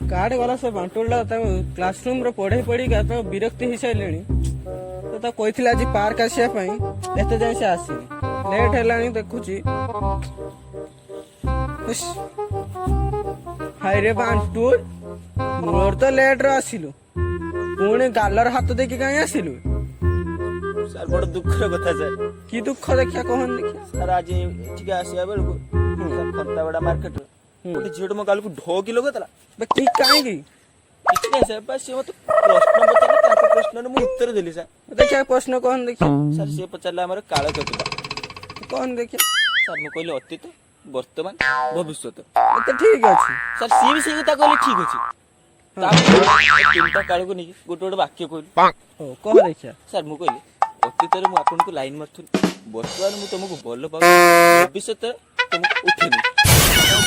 Card ଗଲା ସେ ବାଣ୍ଟୁଲା ତାକୁ କ୍ଲାସରୁମ୍ ରେ ପଢେଇ ପଢିକା ତାକୁ ବିରକ୍ତି ହେଇସାରିଲେଣି। ତ ତାକୁ କହିଥିଲା ଆଜି ପାର୍କ ଆସିବା ପାଇଁ, ଏତେ ଯାଏଁ ସେ ଆସିନି। ଲେଟ୍ ହେଲାଣି ଦେଖୁଛି। ହାଇରେ ବାଣ୍ଟୁଲ, ମୋର ତ ଲେଟ୍ ରେ ଆସିଲୁ, ପୁଣି ଗାଲର ହାତ ଦେଇକି କାହିଁ ଆସିଲୁ? ସାର୍ ବଡ ଦୁଃଖର କଥା ସାର୍। କି ଦୁଃଖ ଦେଖିଆ କହନି ଦେଖିଆ। ସାର୍ ଆଜି ଏଠିକି ଆସିବା ବେଳକୁ ଖନ୍ତାବଡା ମାର୍କେଟରେ ଗୋଟେ ଝିଅଟେ ମୋ ଗାଲକୁ ଢୋ କି ଲଗେଇଥିଲା। କି କାହିଁକି? କିଛି ନାହିଁ ସାର୍, ବାସ୍ ସିଏ ମତେ ପ୍ରଶ୍ନ ପଚାରିଲେ, ତାଙ୍କ ପ୍ରଶ୍ନରେ ମୁଁ ଉତ୍ତର ଦେଲି ସାର୍। ଦେଖିଆ ପ୍ରଶ୍ନ କହନି ଦେଖିଆ। ସାର୍ ସିଏ ପଚାରିଲା ଆମର କାଳ କେତେଟା। କହନି ଦେଖିଆ। ସାର୍ ମୁଁ କହିଲି ଅତୀତ, ବର୍ତ୍ତମାନ, ଭବିଷ୍ୟତ। ଏତେ ଠିକ ଅଛି। ସାର୍ ସିଏ ବି ସେଇ କଥା କହିଲେ ଠିକ ଅଛି। ତାପରେ ତିନିଟା କାଳକୁ ନେଇକି ଗୋଟେ ଗୋଟେ ବାକ୍ୟ କହିଲି। ହଉ କହ ଦେଖିଆ। ସାର୍ ମୁଁ କହିଲି ଅତୀତରେ ମୁଁ ଆପଣଙ୍କୁ ଲାଇନ ମାରୁଥିଲି, ବର୍ତ୍ତମାନ ମୁଁ ତମକୁ ଭଲ ପାଉଛି, ଭବିଷ୍ୟତରେ ତମକୁ ଉଠେନି।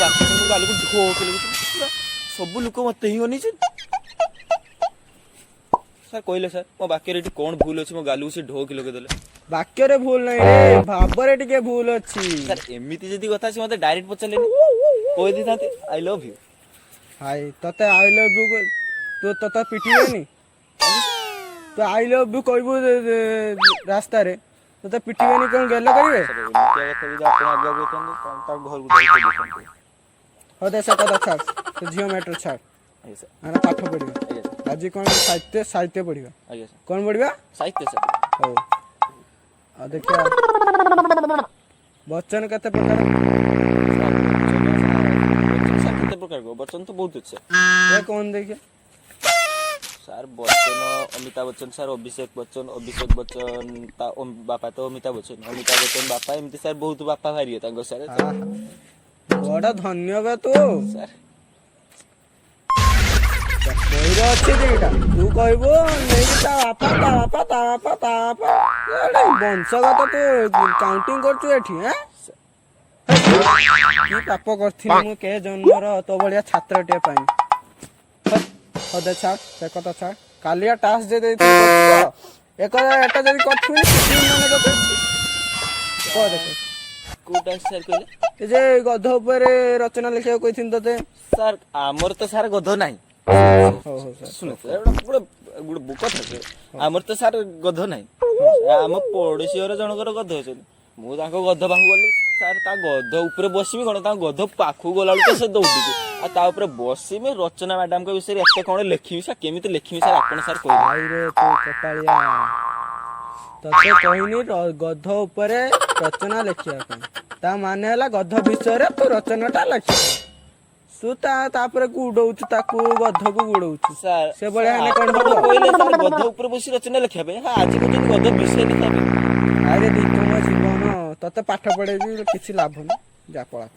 ବାକ୍ୟ ମୁଁ ଗାଲକୁ ଢୋ କି ଲଗେଇଥିଲି, ପୁରା ସବୁ ଲୋକ ମତେ ହିଁ ଅନେଇଛନ୍ତି। ସାର୍ କହିଲେ ସାର୍ ମୋ ବାକ୍ୟରେ ଏଠି କଣ ଭୁଲ ଅଛି, ମୋ ଗାଲକୁ ସେ ଢୋ କି ଲଗେଇଦେଲେ। ବାକ୍ୟରେ ଭୁଲ ନାହିଁ ରେ, ଭାବରେ ଟିକେ ଭୁଲ ଅଛି। ସାର୍ ଏମିତି ଯଦି କଥା ଅଛି ମତେ ଡାଇରେକ୍ଟ ପଚାରିଲେନି, କହିଦେଇଥାନ୍ତି ଆଇ ଲଭ ୟୁ। ହାଇ ତତେ ଆଇ ଲଭ୍ ୟୁ ତୁ ତତେ ପିଟିବେନି? ତୁ ଆଇ ଲଭ୍ ୟୁ କହିବୁ ରାସ୍ତାରେ, ତତେ ପିଟିବେନି, କଣ ଗେଲ କରିବେ? ସାର୍ ଏମିତିଆ କଥା ଯଦି ଆପଣ ଆଗୁଆ କହିଥାନ୍ତେ ତାଙ୍କ ଘରକୁ ଯାଇକି କହିଦେଇଥାନ୍ତେ। ହଉ ଦେ ସେ କଥା ଛାଡ, ସେ ଝିଅ ମ୍ୟାଟର ଛାଡ। ଆଜ୍ଞା ସାର୍। ଆମେ ପାଠ ପଢିବା ଆଜ୍ଞା ସାର୍। ଆଜି। କଣ ସାହିତ୍ୟ ପଢିବା? ଆଜ୍ଞା ସାର୍। କଣ ପଢିବା? ସାହିତ୍ୟ ସାର୍। ହଉ ଆଉ ଦେଖିବା ବଚନ କେତେ ପ୍ରକାର? ସାର୍ କେତେ ପ୍ରକାର ବଚନ ତ ବହୁତ ଅଛି ଏ କଣ ଦେଖିଆ? ସାର୍ ବଚ୍ଚନ ଅମିତାଭ ବଚ୍ଚନ ସାର୍, ଅଭିଷେକ ବଚ୍ଚନ, ଅଭିଷେକ ବଚ୍ଚନ ତା ବାପା ତ ଅମିତାଭ ବଚ୍ଚନ, ଅମିତାଭ ବଚ୍ଚନ ବାପା, ଏମିତି ସାର୍ ବହୁତ ବାପା ବାହାରିବେ ତାଙ୍କ ସାର୍। ବଡ ଧନ୍ୟବାଦ ତୁ। ସାର୍ ବହିରେ ଅଛି ଦିଟା, ତୁ କହିବୁ ନେଇକି ତା ବାପା ତା ବାପା ତା ବାପା ତା ବାପା, ବଂଶଗତ ତୁ କାଉଣ୍ଟିଂ କରୁଛୁ ଏଠି। କି ପାପ କରିଥିଲି ମୁଁ କେ ଜନ୍ମର ତୋ ଭଳିଆ ଛାତ୍ରଟିଏ ପାଇଁ। ହଦେ ଛାଡ ସେ କଥା ଛାଡ। କାଲିଆ ଟାସ୍କ ଯେ ଦେଇଥିଲି ଏଟା ଯଦି କରିଥିବି ମାନେ ତତେ କହ ଦେଖ। କୋଉଟା ସାର୍ କହିଲେ? ଏ ଯେ ଗଧ ଉପରେ ରଚନା ଲେଖିବାକୁ କହିଥିଲି ତତେ। ସାର୍ ଆମର ତ ସାର୍ ଗଧ ନାହିଁ। ହଉ ହଉ ସାର୍ ଶୁଣ ଗୋଟେ କଥା ସାର୍, ଆମର ତ ସାର୍ ଗଧ ନାହିଁ। ଆମ ପଡୋଶୀ ଘର ଜଣଙ୍କର ଗଧ ଅଛନ୍ତି, ମୁଁ ତାଙ୍କ ଗଧ ପାଖକୁ ଗଲି ସାର୍, ତା ଗଧ ଉପରେ ବସିବି କଣ, ତାଙ୍କ ଗଧ ପାଖକୁ ଗଲାବେଳକୁ ତ ସେ ଦୌଡିଛି, ଆଉ ତା ଉପରେ ବସିବି ରଚନା ମ୍ୟାଡାମଙ୍କ ବିଷୟରେ ଏତେ କଣ ଲେଖିବି ସାର୍, କେମିତି ଲେଖିବି ସାର୍ ଆପଣ ସାର୍ କହିବେ। ଭାଇରେ ତୁ କପାଳିଆ, ତତେ କହିନି ଗଧ ଉପରେ ରଚନା ଲେଖିବା ପାଇଁ, ତା ମାନେ ହେଲା ଗଧ ବିଷୟରେ ତୁ ରଚନା ଟା ଲେଖିବୁ। ତୁ ତାପରେ ଗୁଡଉଛୁ, ତାକୁ ଗଧକୁ ଗୁଡଉଛୁ ସାର୍ ସେ ଭଳିଆ ହେଲେ କଣ ହବ? କହିଲେ ସାର୍ ଗଧ ଉପରେ ବସି ରଚନା ଲେଖିବା ପାଇଁ, ଆଜି ପର୍ଯ୍ୟନ୍ତ ଗଧ ବିଷୟ ଲେଖିବା ପାଇଁ। ଆରେ ଦି ତୁମ ଜୀବନ, ତତେ ପାଠ ପଢେଇବି କିଛି ଲାଭ ନାହିଁ, ଯା ପଳା।